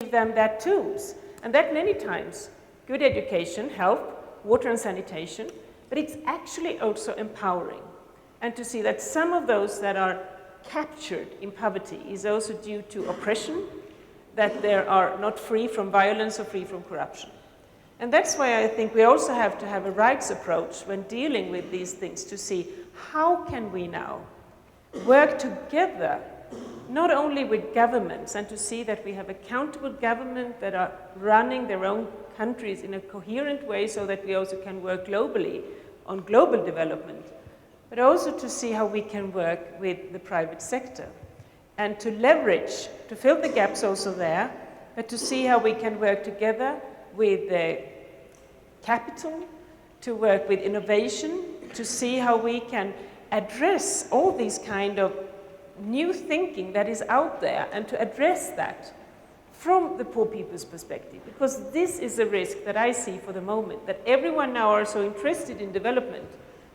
give them that tools. And that many times, good education, health, water and sanitation, but it's actually also empowering. And to see that some of those that are captured in poverty is also due to oppression, that they are not free from violence or free from corruption. And that's why I think we also have to have a rights approach when dealing with these things, to see how can we now work together, not only with governments, and to see that we have accountable governments that are running their own countries in a coherent way so that we also can work globally on global development, but also to see how we can work with the private sector and to leverage, to fill the gaps also there, but to see how we can work together with the capital, to work with innovation, to see how we can address all these kind of new thinking that is out there and to address that from the poor people's perspective. Because this is a risk that I see for the moment, that everyone now are so interested in development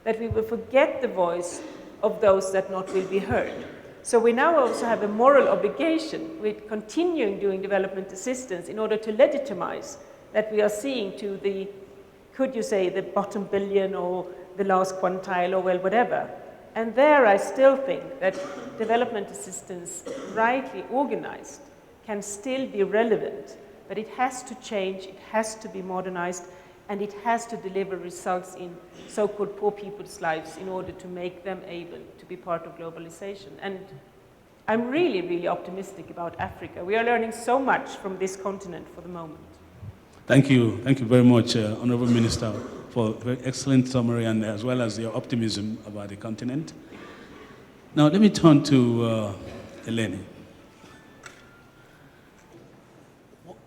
that we will forget the voice of those that not will be heard. So we now also have a moral obligation with continuing doing development assistance in order to legitimize that we are seeing to the, could you say, the bottom billion or the last quintile or well, whatever. And there I still think that development assistance, rightly organized, can still be relevant, but it has to change, it has to be modernized, and it has to deliver results in so-called poor people's lives in order to make them able to be part of globalization. And I'm really, really optimistic about Africa. We are learning so much from this continent for the moment. Thank you very much, Honorable Minister, for a very excellent summary and as well as your optimism about the continent. Now let me turn to Eleni.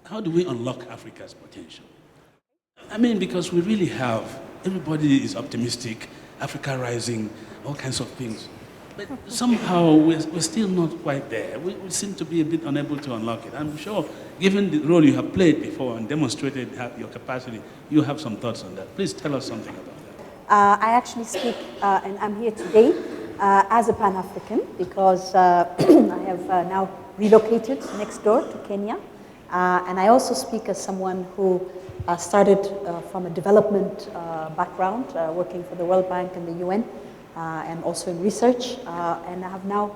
How do we unlock Africa's potential? I mean, because we really have, everybody is optimistic, Africa rising, all kinds of things. But somehow we're still not quite there. We seem to be a bit unable to unlock it. I'm sure, given the role you have played before and demonstrated your capacity, you have some thoughts on that. Please tell us something about that. I actually speak, and I'm here today as a Pan-African because I have now relocated next door to Kenya. And I also speak as someone who started from a development background, working for the World Bank and the UN, and also in research, and I have now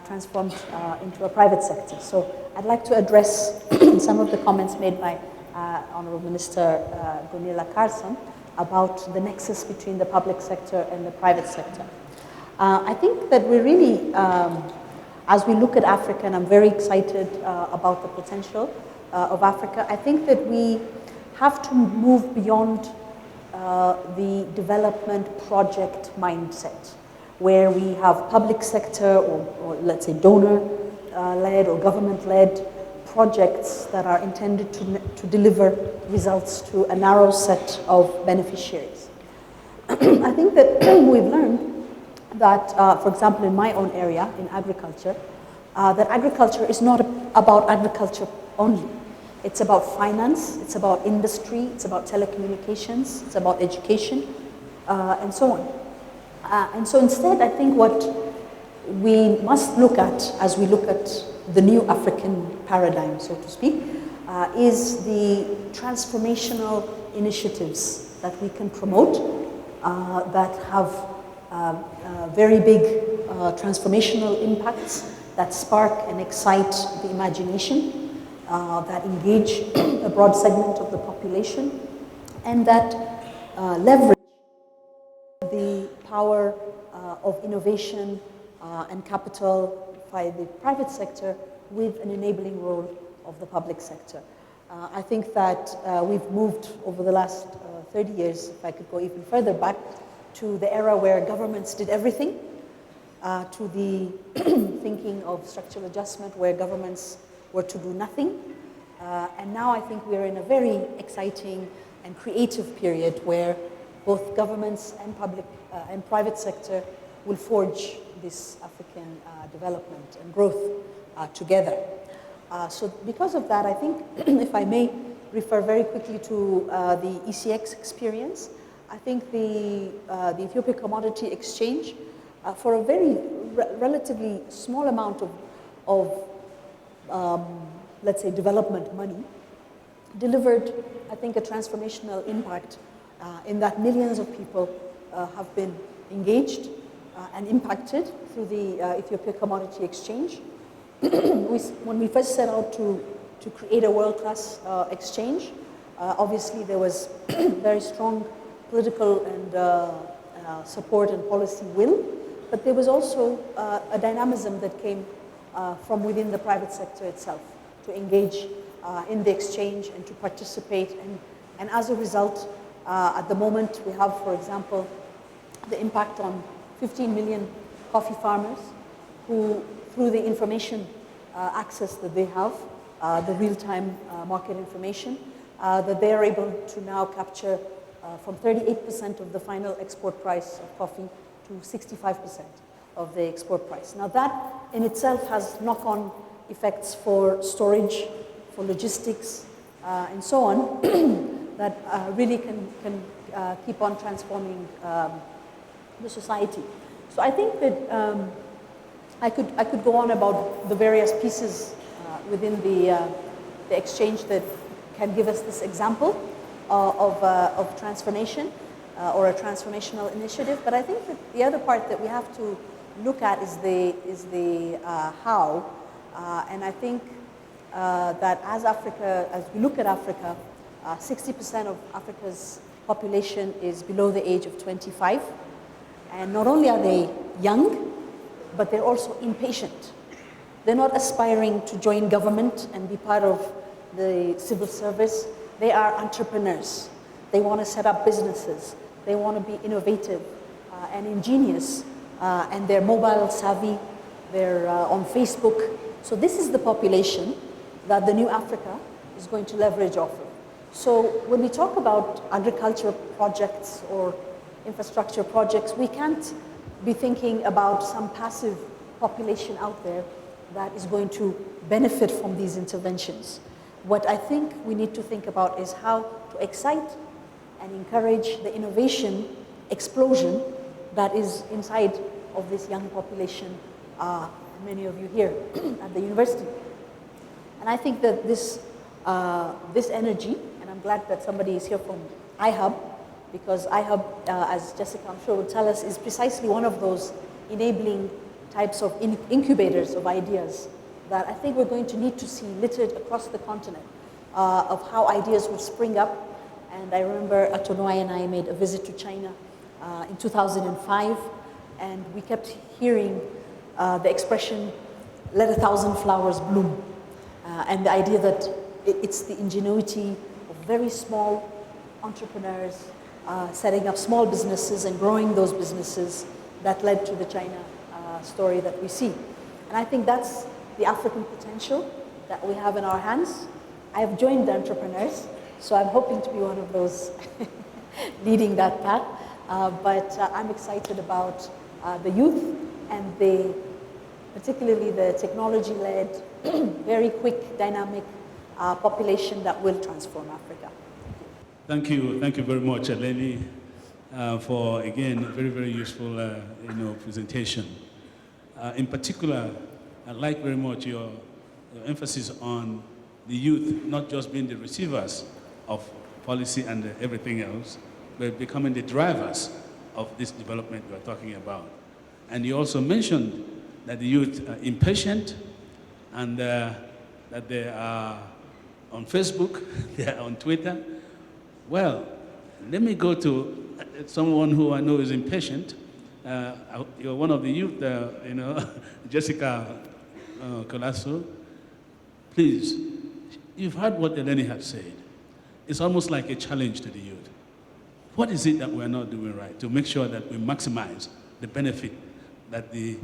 transformed into a private sector. So I'd like to address some of the comments made by Honorable Minister Gunilla Carlsson about the nexus between the public sector and the private sector. I think that we really, as we look at Africa, and I'm very excited about the potential of Africa, I think that we have to move beyond the development project mindset, where we have public sector or let's say donor-led or government-led projects that are intended to deliver results to a narrow set of beneficiaries. I think that we've learned that, for example, in my own area, in agriculture, that agriculture is not about agriculture only. It's about finance, it's about industry, it's about telecommunications, it's about education, and so on. And so instead, I think what we must look at as we look at the new African paradigm, so to speak, is the transformational initiatives that we can promote that have very big transformational impacts that spark and excite the imagination, that engage a broad segment of the population, and that leverage the power of innovation and capital by the private sector with an enabling role of the public sector. I think that we've moved over the last 30 years, if I could go even further back, to the era where governments did everything, to the thinking of structural adjustment where governments were to do nothing. And now I think we're in a very exciting and creative period where both governments and public and private sector will forge this African development and growth together. So because of that, I think, if I may refer very quickly to the ECX experience, I think the Ethiopian Commodity Exchange, for a very relatively small amount of let's say, development money, delivered, I think, a transformational impact in that millions of people have been engaged and impacted through the Ethiopia Commodity Exchange. When we first set out to create a world-class exchange, obviously there was very strong political and support and policy will, but there was also a dynamism that came from within the private sector itself to engage in the exchange and to participate. And as a result, at the moment we have, for example, the impact on 15 million coffee farmers who, through the information access that they have, the real-time market information, that they are able to now capture from 38% of the final export price of coffee to 65% of the export price. Now that in itself has knock-on effects for storage, for logistics, and so on, that really can keep on transforming the society. So I think that I could go on about the various pieces within the exchange that can give us this example of transformation or a transformational initiative. But I think that the other part that we have to look at is the how. And I think that as we look at Africa, 60% of Africa's population is below the age of 25. And not only are they young, but they're also impatient. They're not aspiring to join government and be part of the civil service. They are entrepreneurs. They want to set up businesses. They want to be innovative and ingenious. And they're mobile savvy. They're on Facebook. So this is the population that the new Africa is going to leverage off of. So when we talk about agriculture projects or infrastructure projects, we can't be thinking about some passive population out there that is going to benefit from these interventions. What I think we need to think about is how to excite and encourage the innovation explosion that is inside of this young population, many of you here at the university. And I think that this energy, and I'm glad that somebody is here from iHub, because iHub, as Jessica I'm sure will tell us, is precisely one of those enabling types of incubators of ideas that I think we're going to need to see littered across the continent, of how ideas will spring up. And I remember Nnadozie and I made a visit to China in 2005, and we kept hearing the expression, let 1,000 flowers bloom. And the idea that it's the ingenuity of very small entrepreneurs setting up small businesses and growing those businesses that led to the China story that we see. And I think that's the African potential that we have in our hands. I have joined the entrepreneurs, so I'm hoping to be one of those leading that path. But I'm excited about the youth and particularly the technology-led, very quick, dynamic population that will transform Africa. Thank you very much, Eleni, for again a very, very useful presentation. In particular, I like very much your emphasis on the youth not just being the receivers of policy and everything else, but becoming the drivers of this development we are talking about. And you also mentioned that the youth are impatient and that they are on Facebook, they are on Twitter. Well, let me go to someone who I know is impatient. You're one of the youth, Jessica Colaco. Please, you've heard what Eleni had said. It's almost like a challenge to the youth. What is it that we're not doing right to make sure that we maximize the benefit that the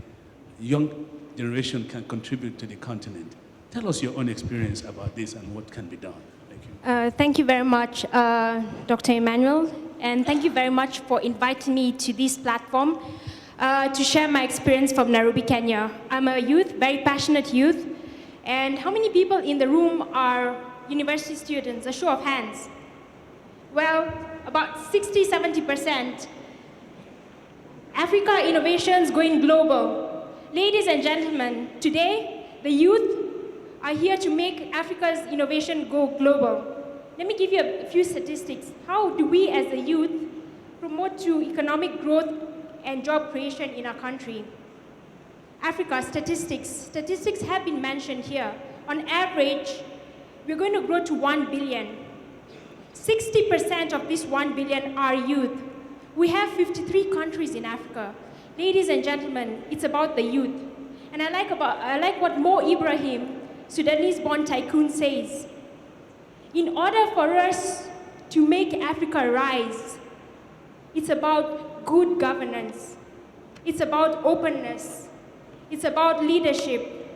young generation can contribute to the continent? Tell us your own experience about this and what can be done. Thank you. Thank you very much, Dr. Emmanuel, and thank you very much for inviting me to this platform to share my experience from Nairobi, Kenya. I'm a youth, very passionate youth, and how many people in the room are university students? A show of hands. Well, about 60–70%. Africa innovations going global. Ladies and gentlemen, today the youth are here to make Africa's innovation go global. Let me give you a few statistics. How do we as a youth promote to economic growth and job creation in our country? Africa statistics. Statistics have been mentioned here. On average, we're going to grow to 1 billion. 60% of this 1 billion are youth. We have 53 countries in Africa. Ladies and gentlemen, it's about the youth. And I like what Mo Ibrahim, Sudanese-born tycoon, says. In order for us to make Africa rise, it's about good governance. It's about openness. It's about leadership.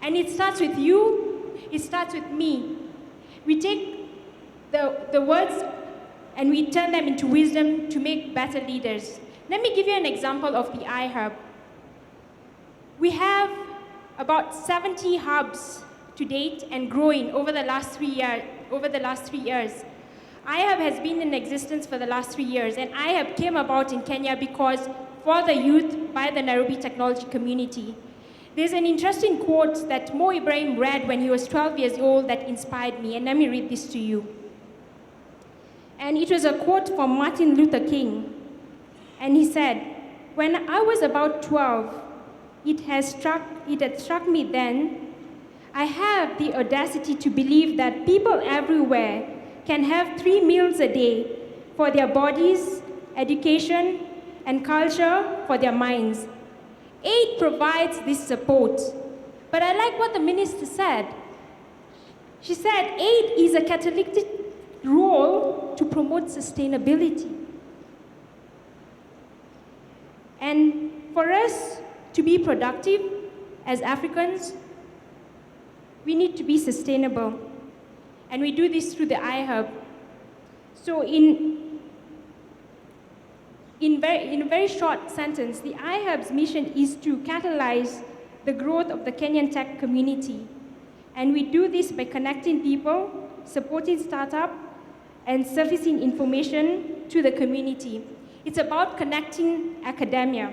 And it starts with you, it starts with me. We take the words and we turn them into wisdom to make better leaders. Let me give you an example of the iHub. We have about 70 hubs to date and growing over the last 3 years. iHub has been in existence for the last 3 years, and iHub came about in Kenya because for the youth by the Nairobi technology community. There's an interesting quote that Mo Ibrahim read when he was 12 years old that inspired me, and let me read this to you. And it was a quote from Martin Luther King. And he said, "When I was about 12, it had struck me then, I have the audacity to believe that people everywhere can have 3 meals a day for their bodies, education, and culture for their minds. Aid provides this support." But I like what the minister said. She said, aid is a catalytic role to promote sustainability. And for us to be productive as Africans, we need to be sustainable. And we do this through the iHub. So in a very short sentence, the iHub's mission is to catalyze the growth of the Kenyan tech community. And we do this by connecting people, supporting startups, and surfacing information to the community. It's about connecting academia.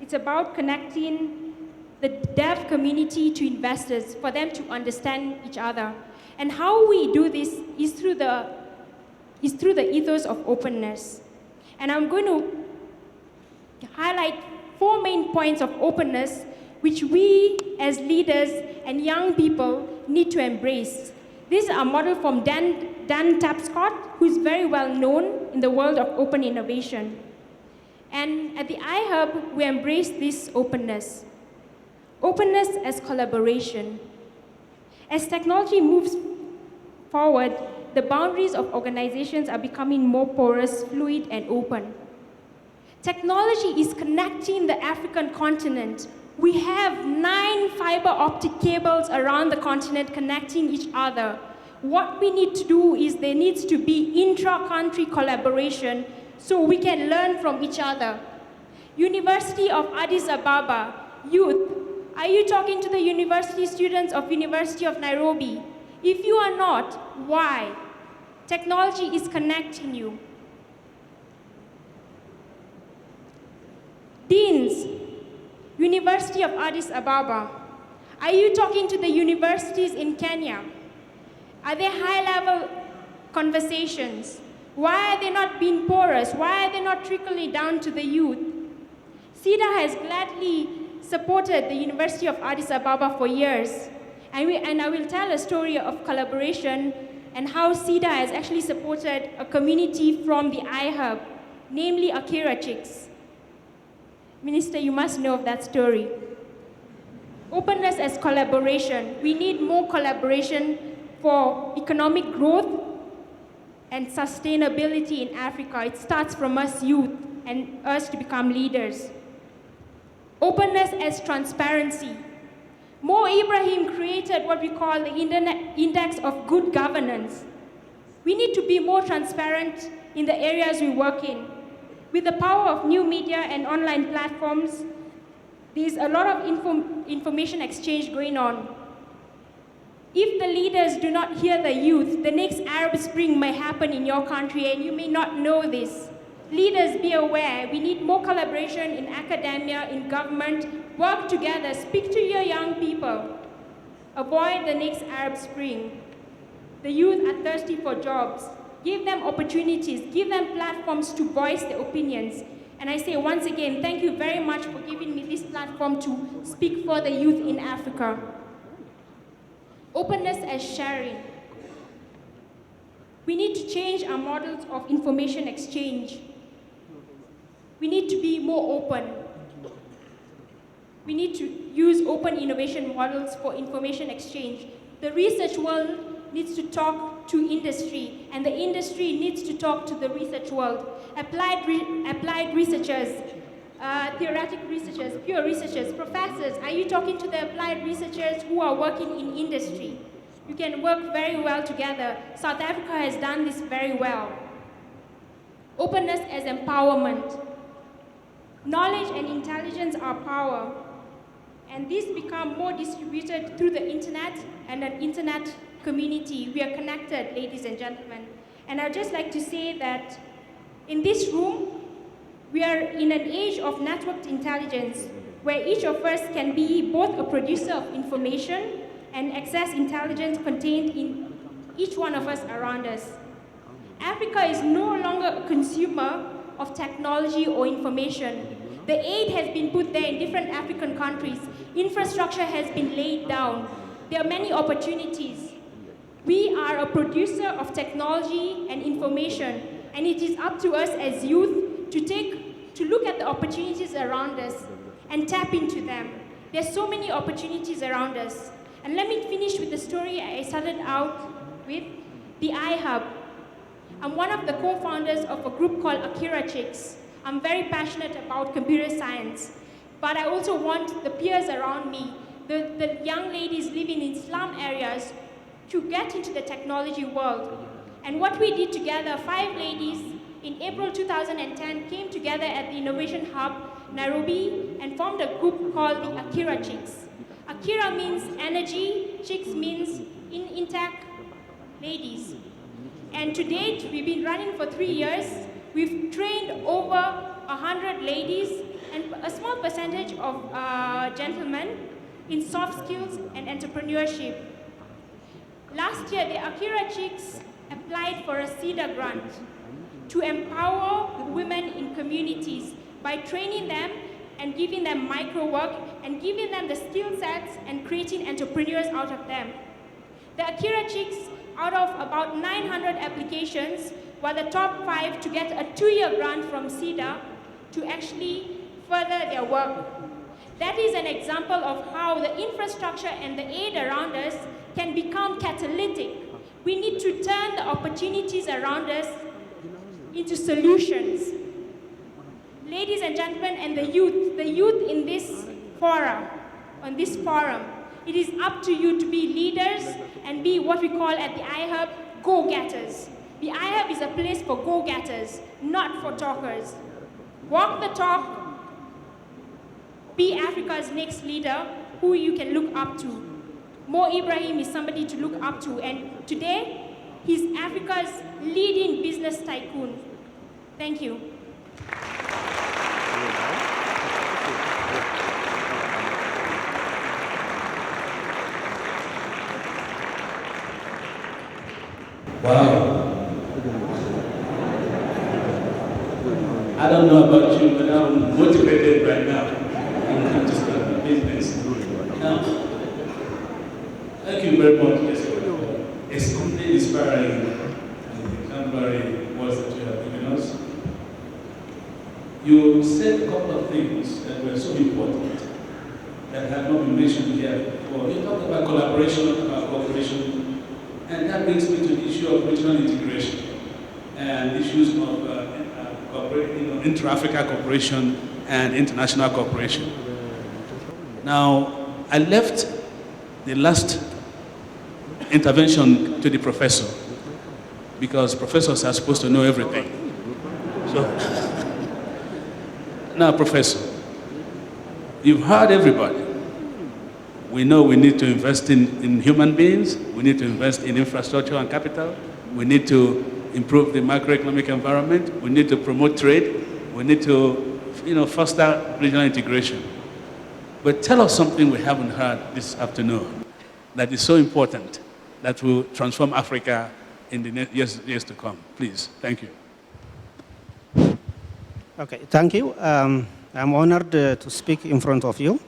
It's about connecting the dev community to investors for them to understand each other. And how we do this is through the ethos of openness. And I'm going to highlight 4 main points of openness which we as leaders and young people need to embrace. These are modeled from Dan Tapscott, who is very well known in the world of open innovation. And at the iHub, we embrace this openness. Openness as collaboration. As technology moves forward, the boundaries of organizations are becoming more porous, fluid, and open. Technology is connecting the African continent. We have 9 fiber optic cables around the continent connecting each other. What we need to do is there needs to be intra-country collaboration so we can learn from each other. University of Addis Ababa, youth, are you talking to the university students of University of Nairobi? If you are not, why? Technology is connecting you. Deans, University of Addis Ababa, are you talking to the universities in Kenya? Are there high-level conversations? Why are they not being porous? Why are they not trickling down to the youth? SIDA has gladly supported the University of Addis Ababa for years. And I will tell a story of collaboration and how SIDA has actually supported a community from the iHub, namely Akira Chicks. Minister, you must know of that story. Openness as collaboration. We need more collaboration for economic growth and sustainability in Africa. It starts from us youth and us to become leaders. Openness as transparency. Mo Ibrahim created what we call the Index of Good Governance. We need to be more transparent in the areas we work in. With the power of new media and online platforms, there's a lot of information exchange going on. If the leaders do not hear the youth, the next Arab Spring may happen in your country and you may not know this. Leaders, be aware. We need more collaboration in academia, in government. Work together. Speak to your young people. Avoid the next Arab Spring. The youth are thirsty for jobs. Give them opportunities, give them platforms to voice their opinions. And I say once again, thank you very much for giving me this platform to speak for the youth in Africa. Openness as sharing. We need to change our models of information exchange. We need to be more open. We need to use open innovation models for information exchange. The research world needs to talk to industry, and the industry needs to talk to the research world. Applied researchers, theoretic researchers, pure researchers, professors, are you talking to the applied researchers who are working in industry? You can work very well together. South Africa has done this very well. Openness as empowerment. Knowledge and intelligence are power, and these become more distributed through the internet and an internet community. We are connected, ladies and gentlemen. And I'd just like to say that in this room, we are in an age of networked intelligence, where each of us can be both a producer of information and access intelligence contained in each one of us around us. Africa is no longer a consumer of technology or information. The aid has been put there in different African countries. Infrastructure has been laid down. There are many opportunities. We are a producer of technology and information, and it is up to us as youth to look at the opportunities around us and tap into them. There's so many opportunities around us. And let me finish with the story I started out with, the iHub. I'm one of the co-founders of a group called Akira Chicks. I'm very passionate about computer science, but I also want the peers around me, the young ladies living in slum areas, to get into the technology world. And what we did together, 5 ladies, in April 2010, came together at the Innovation Hub, Nairobi, and formed a group called the Akira Chicks. Akira means energy, Chicks means intact ladies. And to date, we've been running for 3 years. We've trained over 100 ladies and a small percentage of gentlemen in soft skills and entrepreneurship. Last year, the Akira Chicks applied for a CEDA grant to empower women in communities by training them and giving them micro work and giving them the skill sets and creating entrepreneurs out of them. The Akira Chicks, out of about 900 applications, were the top 5 to get a 2-year grant from CEDA to actually further their work. That is an example of how the infrastructure and the aid around us can become catalytic. We need to turn the opportunities around us into solutions. Ladies and gentlemen, and the youth in this forum, it is up to you to be leaders and be what we call at the iHub, go-getters. The iHub is a place for go-getters, not for talkers. Walk the talk, be Africa's next leader who you can look up to. Mo Ibrahim is somebody to look up to, and today, he's Africa's leading business tycoon. Thank you. Wow. I don't know about you, but I'm motivated right now. I'm just going to business. Now, thank you very much, Jessica. Extremely inspiring and exemplary words that you have given us. You said a couple of things that were so important that have not been mentioned here before. You talked about collaboration, about cooperation, and that brings me to the issue of regional integration and issues of intra-Africa cooperation and international cooperation. Now, I left the last intervention to the professor because professors are supposed to know everything. So, now, professor, you've heard everybody. We know we need to invest in human beings, we need to invest in infrastructure and capital, we need to improve the macroeconomic environment, we need to promote trade, we need to foster regional integration. But tell us something we haven't heard this afternoon. that is so important that will transform Africa in the years to come. Please, thank you. Okay, thank you. I'm honored to speak in front of you.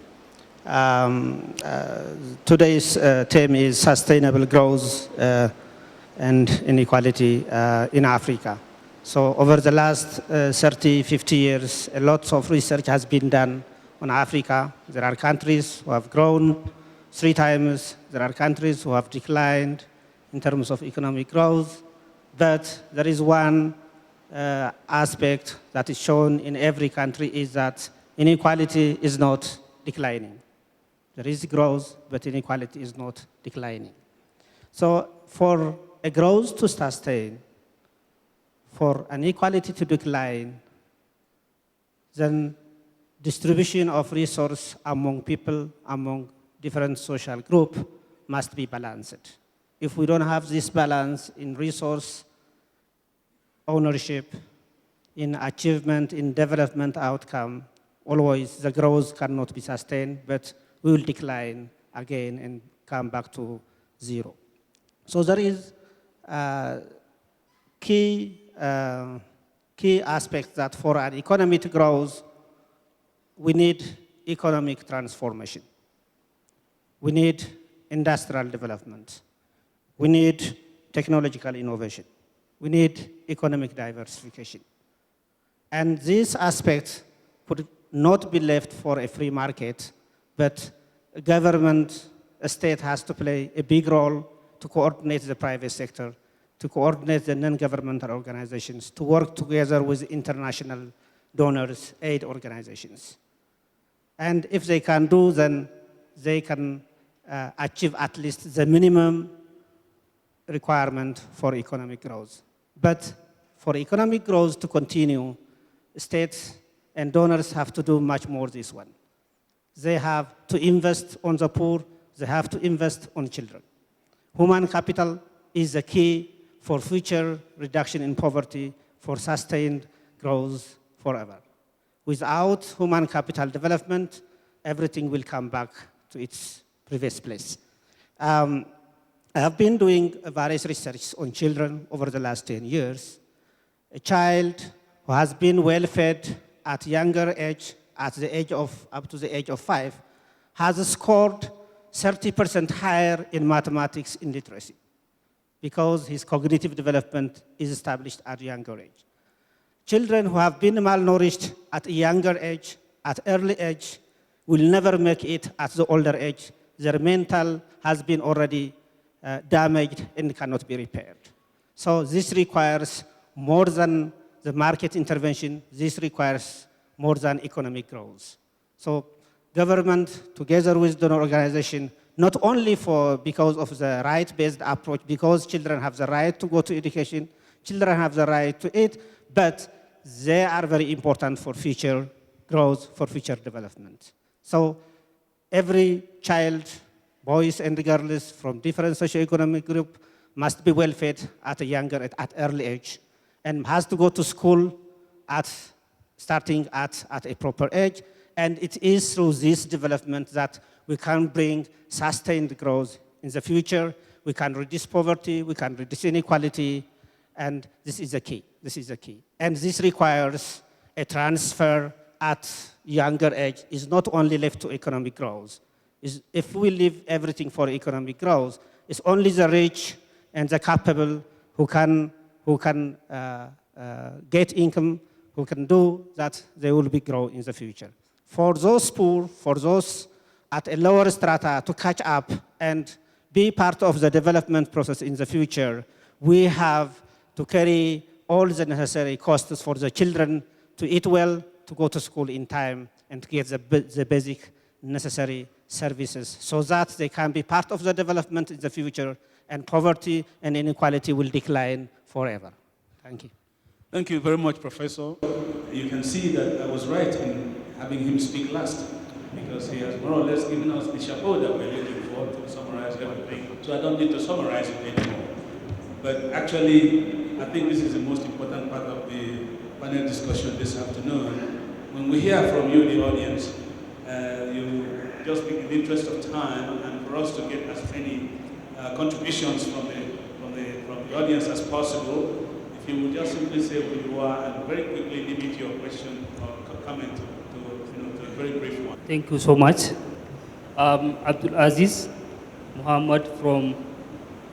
Today's theme is sustainable growth and inequality in Africa. So over the last 30, 50 years, a lot of research has been done on Africa. There are countries who have grown 3 times. There are countries who have declined in terms of economic growth. But there is one aspect that is shown in every country is that inequality is not declining. There is growth, but inequality is not declining. So for a growth to sustain, for an equality to decline, then distribution of resource among people, among different social groups must be balanced. If we don't have this balance in resource ownership, in achievement, in development outcome, always the growth cannot be sustained, but we will decline again and come back to zero. So there is key aspect that for an economy to grow, we need economic transformation. We need industrial development. We need technological innovation. We need economic diversification. And this aspect could not be left for a free market, but government, a state has to play a big role to coordinate the private sector, to coordinate the non-governmental organizations, to work together with international donors, aid organizations. And if they can do, then they can achieve at least the minimum requirement for economic growth. But for economic growth to continue, states and donors have to do much more this one. They have to invest on the poor, they have to invest on children. Human capital is the key for future reduction in poverty, for sustained growth forever. Without human capital development, everything will come back to its previous place. I have been doing various research on children over the last 10 years. A child who has been well fed at younger age, up to the age of 5, has scored 30% higher in mathematics in literacy because his cognitive development is established at a younger age. Children who have been malnourished at a younger age, at early age, will never make it at the older age. Their mental has been already damaged and cannot be repaired. So this requires more than the market intervention. This requires more than economic growth. So government, together with donor organization, not only because of the right-based approach, because children have the right to go to education, children have the right to eat, but they are very important for future growth, for future development. So every child, boys and girls from different socioeconomic groups, must be well fed at early age, and has to go to school starting at a proper age. And it is through this development that we can bring sustained growth in the future. We can reduce poverty, we can reduce inequality, and this is the key. This is the key. And this requires a transfer at younger age. It's not only left to economic growth. If we leave everything for economic growth, it's only the rich and the capable who can get income, who can do that, they will be grow in the future. For those poor, for those at a lower strata to catch up and be part of the development process in the future, we have to carry all the necessary costs for the children to eat well, to go to school in time, and to get the basic necessary services so that they can be part of the development in the future, and poverty and inequality will decline forever. Thank you. Thank you very much, Professor. You can see that I was right in having him speak last, because he has more or less given us the chapeau that we're looking for to summarize everything. So I don't need to summarize it anymore. But actually, I think this is the most important part of the panel discussion this afternoon. When we hear from you, the audience, you just speak in the interest of time, and for us to get as many contributions from the audience as possible. If you would just simply say who you are and very quickly limit your question or comment to a very brief one. Thank you so much. Abdul Aziz Muhammad from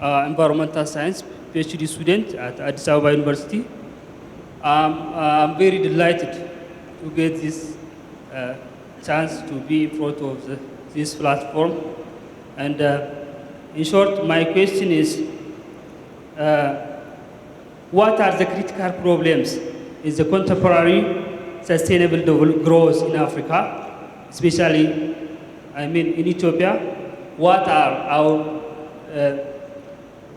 Environmental Science, PhD student at Addis Ababa University. I'm very delighted to get this chance to be in front of this platform. And in short, my question is, what are the critical problems in the contemporary sustainable growth in Africa, especially, in Ethiopia? What are our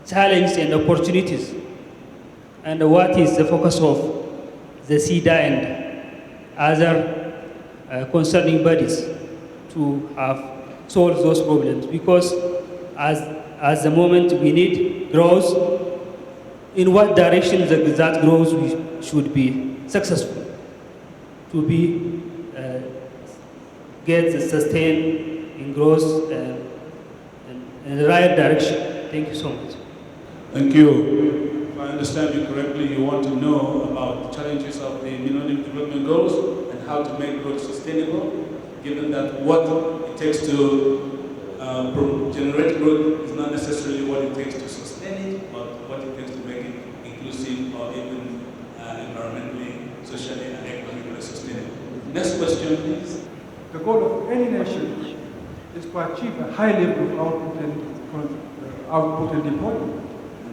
challenges and opportunities? And what is the focus of the SIDA and other concerning bodies to have solved those problems? Because as the moment we need growth, in what direction that growth should be successful to be get the sustained in growth in the right direction. Thank you so much. Thank you. If I understand you correctly, you want to know about the challenges of the Millennium Development Goals and how to make growth sustainable, given that what it takes to generate growth is not necessarily what it takes to sustain it, but what it takes to make it inclusive or even environmentally, socially, and economically sustainable. Next question, please. The goal of any nation is to achieve a high level of output and deployment.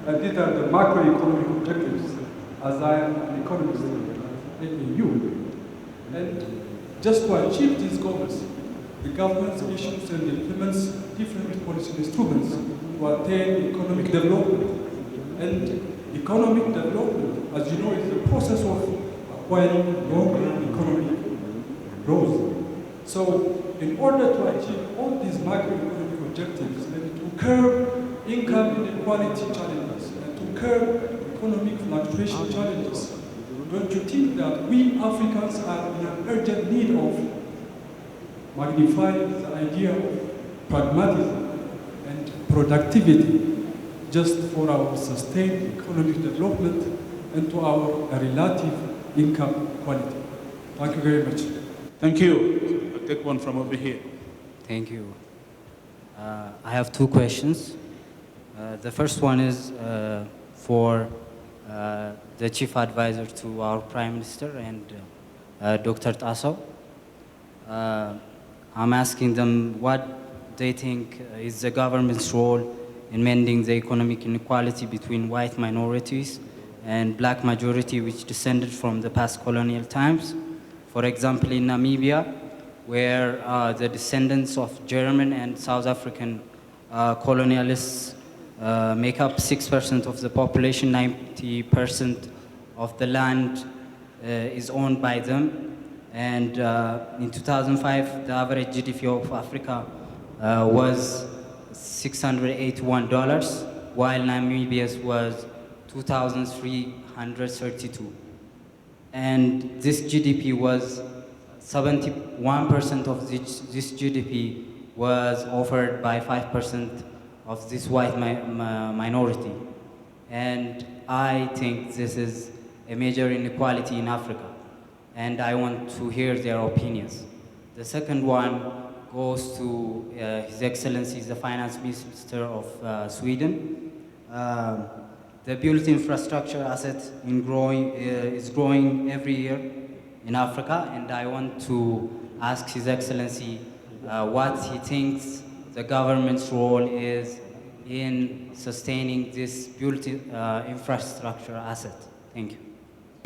And these are the macroeconomic objectives, as I am an economist in EU. And just to achieve these goals, the government issues and implements different policy instruments to attain economic development. And economic development, as you know, is the process of acquiring longer economic growth. So, in order to achieve all these macroeconomic objectives and to curb income inequality challenges and to curb economic fluctuation challenges, don't you think that we Africans are in an urgent need of magnifying the idea of pragmatism and productivity just for our sustained economic development and to our relative income quality? Thank you very much. Thank you. I'll take one from over here. Thank you. I have two questions. The first one is for the Chief Advisor to our Prime Minister and Dr. Tassew. I'm asking them what they think is the government's role in mending the economic inequality between white minorities and black majority which descended from the past colonial times. For example, in Namibia, where the descendants of German and South African colonialists make up 6% of the population, 90% of the land is owned by them. And in 2005, the average GDP of Africa was $681, while Namibia's was 2,332. And this GDP was 71% of this GDP was offered by 5% of this white minority. And I think this is a major inequality in Africa. And I want to hear their opinions. The second one goes to His Excellency, the Finance Minister of Sweden. The built infrastructure asset is growing every year in Africa, and I want to ask His Excellency what he thinks the government's role is in sustaining this built infrastructure asset. Thank you.